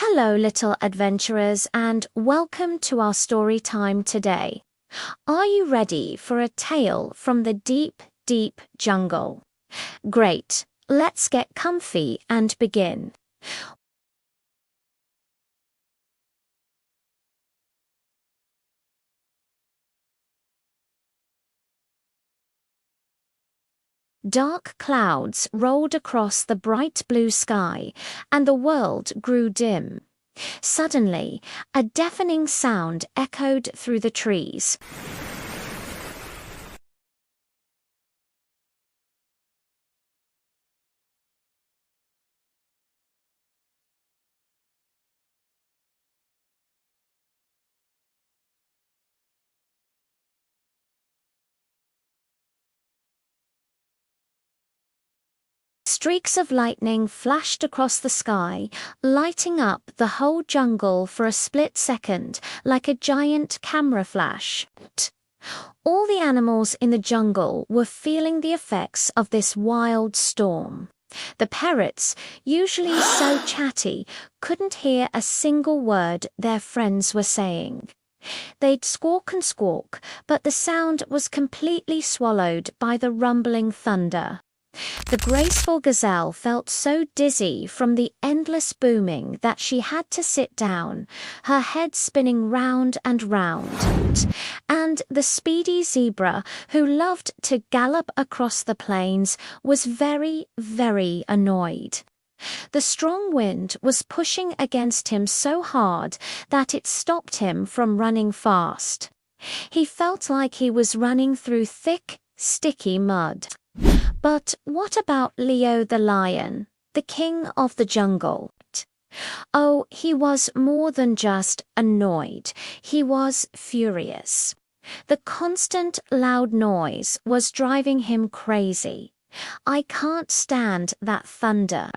Hello, little adventurers, and welcome to our story time today. Are you ready for a tale from the deep, deep jungle? Great, let's get comfy and begin. Dark clouds rolled across the bright blue sky, and the world grew dim. Suddenly, a deafening sound echoed through the trees. Streaks of lightning flashed across the sky, lighting up the whole jungle for a split second like a giant camera flash. All the animals in the jungle were feeling the effects of this wild storm. The parrots, usually so chatty, couldn't hear a single word their friends were saying. They'd squawk and squawk, but the sound was completely swallowed by the rumbling thunder. The graceful gazelle felt so dizzy from the endless booming that she had to sit down, her head spinning round and round. And the speedy zebra, who loved to gallop across the plains, was very, very annoyed. The strong wind was pushing against him so hard that it stopped him from running fast. He felt like he was running through thick, sticky mud. But what about Leo the lion, the king of the jungle? Oh, he was more than just annoyed. He was furious. The constant loud noise was driving him crazy. "I can't stand that thunder,"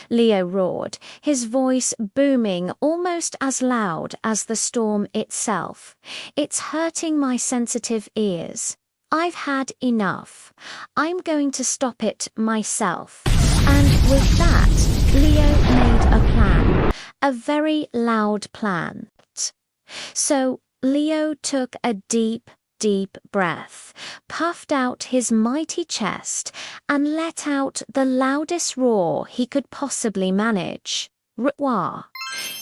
Leo roared, his voice booming almost as loud as the storm itself. "It's hurting my sensitive ears. I've had enough. I'm going to stop it myself." And with that, Leo made a plan, a very loud plan. So Leo took a deep, deep breath, puffed out his mighty chest, and let out the loudest roar he could possibly manage. Roar.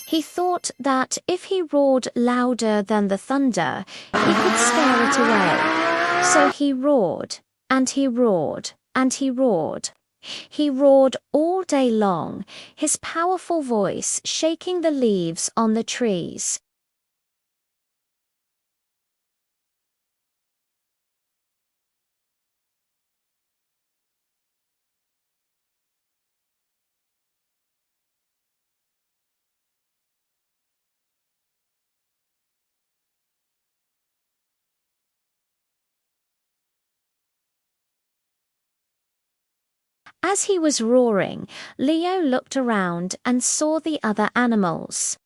He thought that if he roared louder than the thunder, he could scare it away. So he roared, and he roared, and he roared. He roared all day long, his powerful voice shaking the leaves on the trees. As he was roaring, Leo looked around and saw the other animals.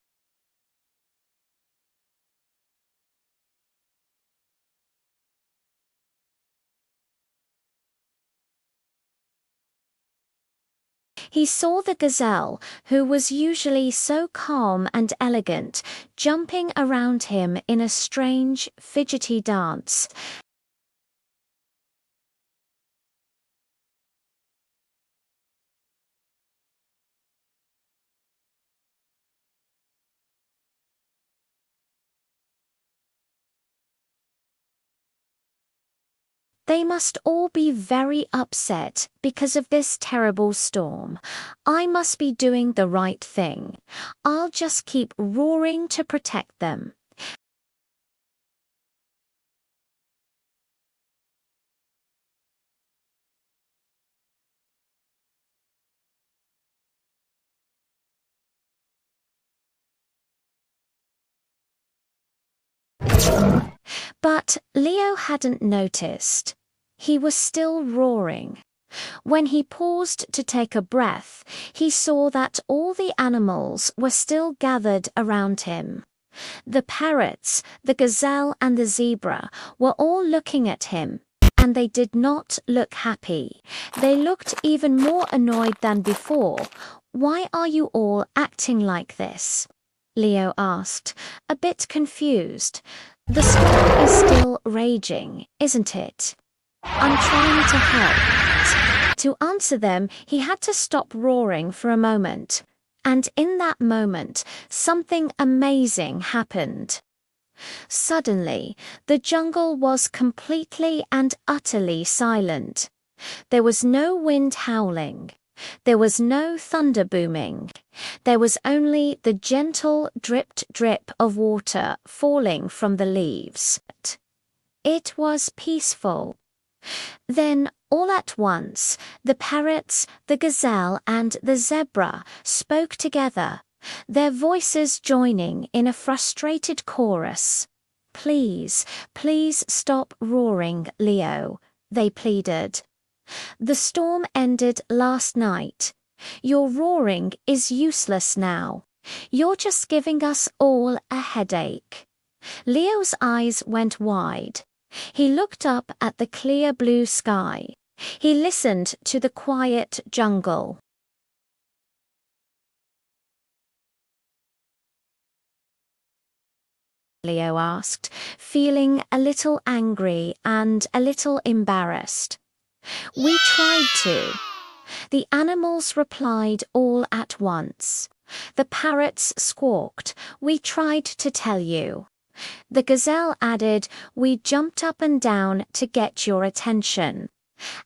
He saw the gazelle, who was usually so calm and elegant, jumping around him in a strange, fidgety dance. They must all be very upset because of this terrible storm. I must be doing the right thing. I'll just keep roaring to protect them. But Leo hadn't noticed. He was still roaring. When he paused to take a breath, he saw that all the animals were still gathered around him. The parrots, the gazelle, and the zebra were all looking at him, and they did not look happy. They looked even more annoyed than before. Why are you all acting like this? Leo asked, a bit confused. The storm is still raging, isn't it? I'm trying to help. To answer them, he had to stop roaring for a moment. And in that moment, something amazing happened. Suddenly, the jungle was completely and utterly silent. There was no wind howling. There was no thunder booming. There was only the gentle drip of water falling from the leaves. It was peaceful. Then, all at once, the parrots, the gazelle, and the zebra spoke together, their voices joining in a frustrated chorus. Please, please stop roaring, Leo, they pleaded. The storm ended last night. Your roaring is useless now. You're just giving us all a headache. Leo's eyes went wide. He looked up at the clear blue sky. He listened to the quiet jungle. Leo asked, feeling a little angry and a little embarrassed. We tried to. The animals replied all at once. The parrots squawked, we tried to tell you. The gazelle added, we jumped up and down to get your attention.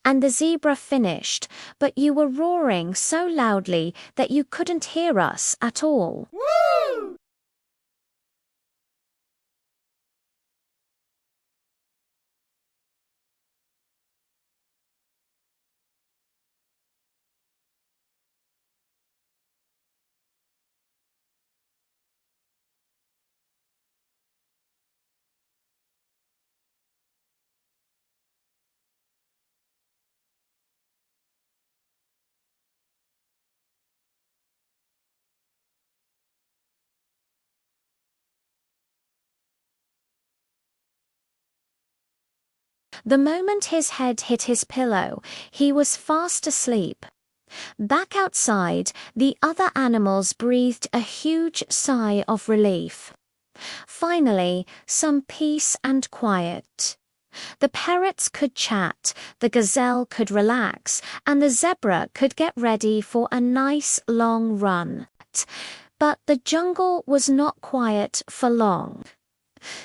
And the zebra finished, but you were roaring so loudly that you couldn't hear us at all. Woo! The moment his head hit his pillow, he was fast asleep. Back outside, the other animals breathed a huge sigh of relief. Finally, some peace and quiet. The parrots could chat, the gazelle could relax, and the zebra could get ready for a nice long run. But the jungle was not quiet for long.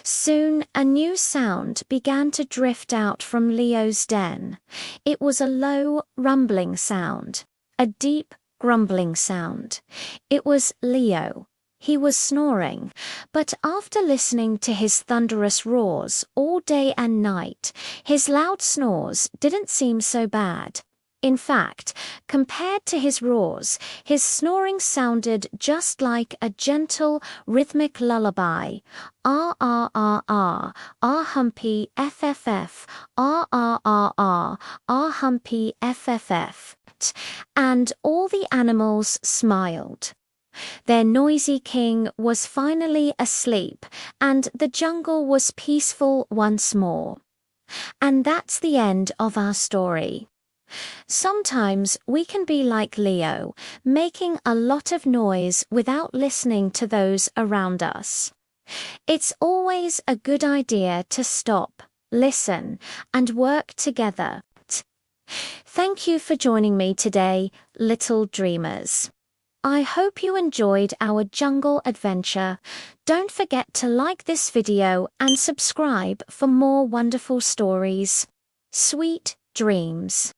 Soon a new sound began to drift out from Leo's den. It was a low, rumbling sound, a deep, grumbling sound. It was Leo. He was snoring, but after listening to his thunderous roars all day and night, his loud snores didn't seem so bad. In fact, compared to his roars, his snoring sounded just like a gentle, rhythmic lullaby. R R R R, R humpy FFF, R R R R, R humpy FFF. And all the animals smiled. Their noisy king was finally asleep, and the jungle was peaceful once more. And that's the end of our story. Sometimes we can be like Leo, making a lot of noise without listening to those around us. It's always a good idea to stop, listen, and work together. Thank you for joining me today, little dreamers. I hope you enjoyed our jungle adventure. Don't forget to like this video and subscribe for more wonderful stories. Sweet dreams.